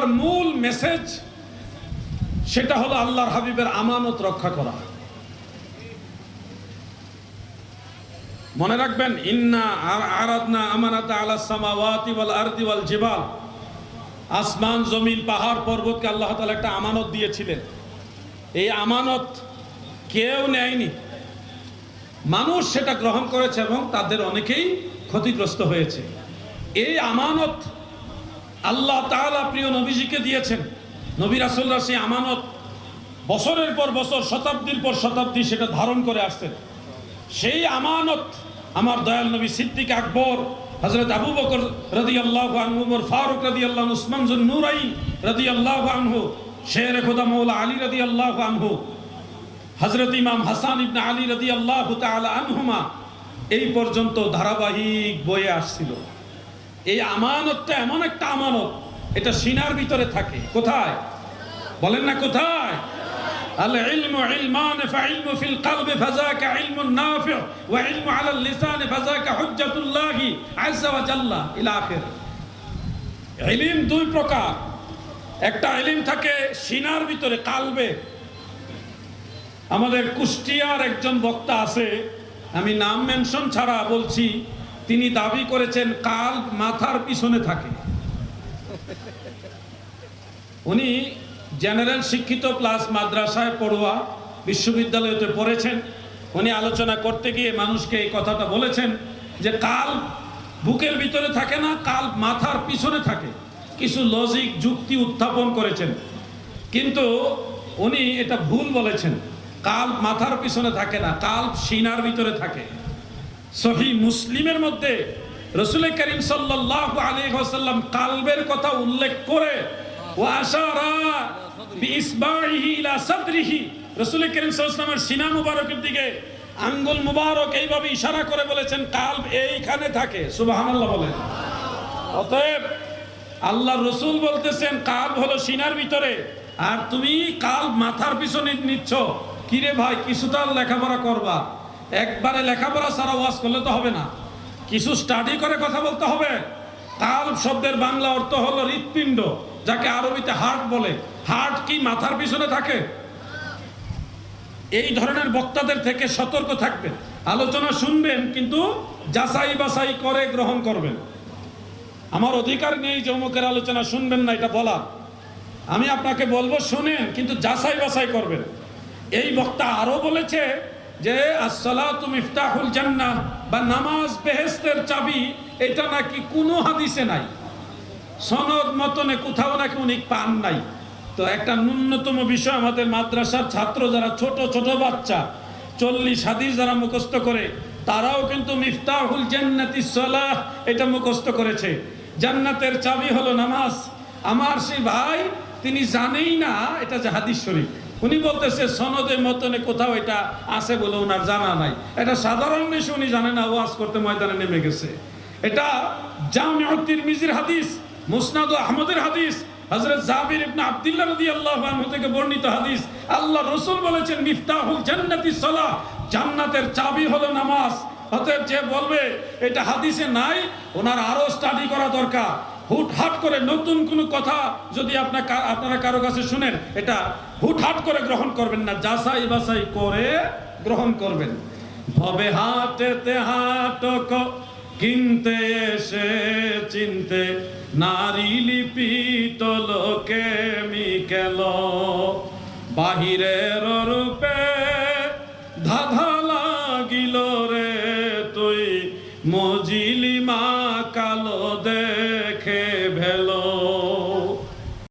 কথার মূল মেসেজ সেটা হলো আল্লাহর হাবিবের আমানত রক্ষা করা। মনে রাখবেন, ইন্না আরাদনা আমানাতা আলাস সামাওয়াতি ওয়াল আরদি ওয়াল জিবাল, আসমান জমিন পাহাড় পর্বতকে আল্লাহ তাআলা একটা আমানত দিয়েছিলেন। এই আমানত কেউ নেয়নি, মানুষ সেটা গ্রহণ করেছে এবং তাদের অনেকেই ক্ষতিগ্রস্ত হয়েছে। এই আমানত আল্লাহ তাআলা প্রিয় নবীজিকে দিয়েছেন। নবী রাসূলরা সেই আমানত বছরের পর বছর, শতাব্দীর পর শতাব্দী সেটা ধারণ করে আসছেন। সেই আমানত আমার দয়াল নবী সিদ্দিক আকবর, হযরত আবু বকর রাদিয়াল্লাহু আনহু, ওমর ফারুক রাদিয়াল্লাহু আনহু, উসমান যুন নূরাইন রাদিয়াল্লাহু আনহু, শের খোদা মওলা আলী রাদিয়াল্লাহু আনহু, হযরত ইমাম হাসান ইবনে আলী রাদিয়াল্লাহু তাআলা আনহুমা, এই পর্যন্ত ধারাবাহিক বয়ে আসছিল। এই আমানতটা এমন একটা আমানত, এটা সিনার ভিতরে থাকে। কোথায় বলেন না, কোথায়? আল ইলমু ইলমান ফাইলমু ফিল কলবি ফাযাকা ইলমুন নাফি' ওয়া ইলমু আলাল লিসান ফাযাকা হুজ্জাতুল্লাহি আযজা ওয়া জাল্লা ইলা আখির। ইলম দুই প্রকার, একটা ইলম থাকে সিনার ভিতরে, কালবে। আমাদের কুষ্টিয়ার একজন বক্তা আছে, আমি নাম মেনশন ছাড়া বলছি, তিনি দাবি করেছেন কাল মাথার পিছনে থাকে। উনি জেনারেল শিক্ষিত প্লাস মাদ্রাসায় পড়ুয়া, বিশ্ববিদ্যালয়তে পড়েছেন। উনি আলোচনা করতে গিয়ে মানুষকে এই কথাটা বলেছেন যে কাল বুকের ভিতরে থাকে না, কাল মাথার পিছনে থাকে। কিছু লজিক যুক্তি উত্থাপন করেছেন, কিন্তু উনি এটা ভুল বলেছেন। কাল মাথার পিছনে থাকে না, কাল সিনার ভিতরে থাকে। সহিহ মুসলিমের মধ্যে রাসূল করিম সাল্লাল্লাহু আলাইহি ওয়াসাল্লাম কালবের কথা উল্লেখ করে ওয়া আশারা বিইসবাইহি ইলা সাদরিহি, রাসূল করিম সাল্লাল্লাহু আলাইহি ওয়াসাল্লামের সিনা মুবারকের দিকে আঙ্গুল মুবারক এইভাবে ইশারা করে বলেছেন কালব এইখানে থাকে। সুবহানাল্লাহ বলেন। অতএব আল্লাহর রাসূল বলতেছেন কালব হলো সিনার ভিতরে, আর তুমি কালব মাথার পিছনে নিচ্ছ। কিরে ভাই, কিছু তো লেখাপড়া করবা, একবারে লেখাপড়া ছাড়া ওয়াজ করলে তো হবে না, কিছু স্টাডি করে কথা বলতে হবে। কালব শব্দের বাংলা অর্থ হলো হৃৎপিণ্ড, যাকে আরবিতে হার্ট বলে। হার্ট কি মাথার পিছনে থাকে? এই ধরনের বক্তাদের থেকে সতর্ক থাকবেন। আলোচনা শুনবেন, কিন্তু যাচাই বাছাই করে গ্রহণ করবেন। আমার অধিকার নেই যে অমুকের আলোচনা শুনবেন না এটা বলার। আমি আপনাকে বলবো শুনেন, কিন্তু যাচাই বাছাই করবেন। এই বক্তা আরো বলেছে যে আসসালাতু মিফতাহুল জান্নাহ, বা নামাজ বেহেশতের চাবি, এটা নাকি কোনো হাদিসে নাই, সনদ মতনে কোথাও নাকি উনি পান নাই। তো একটা ন্যূনতম বিষয়, আমাদের মাদ্রাসার ছাত্র যারা ছোট ছোট বাচ্চা 40 হাদিস যারা মুখস্থ করে, তারাও কিন্তু মিফতাহুল জান্নাতিস সালাহ এটা মুখস্থ করেছে। জান্নাতের চাবি হলো নামাজ। আমার সেই ভাই, তিনি জানেই না এটা যে হাদিস শরীফ। উনি বলতেছে সনদের মতনে কোথাও এটা আছে বলে ওনার জানা নাই। এটা সাধারণ বিষয়, উনি জানে না, ওয়াজ করতে ময়দানে নেমে গেছে। এটা জামিউত তিরমিজির হাদিস, মুসনাদ আহমদের হাদিস, হযরত জাবির ইবনে আব্দুল্লাহ রাদিয়াল্লাহু আনহু থেকে বর্ণিত হাদিস। আল্লাহ রাসূল বলেছেন মিফতাহুল জান্নাতিস সালাহ, জান্নাতের চাবি হলো নামাজ। অতএব যে বলবে এটা হাদিসে নাই, ওনার আরো স্টাডি করা দরকার। হুটহাট করে নতুন কোনো কথা যদি আপনারা কারো কাছে শুনেন, এটা হুটহাট করে গ্রহণ করবেন না, যাচাই বাছাই করে গ্রহণ করবেন। ভবে হাটেতে হাটক কিনতে এসে চিনতে, নারী লিপিত লোকে মিকেল, বাহিরের রূপে ধাঁধা লাগিল রে তুই মজি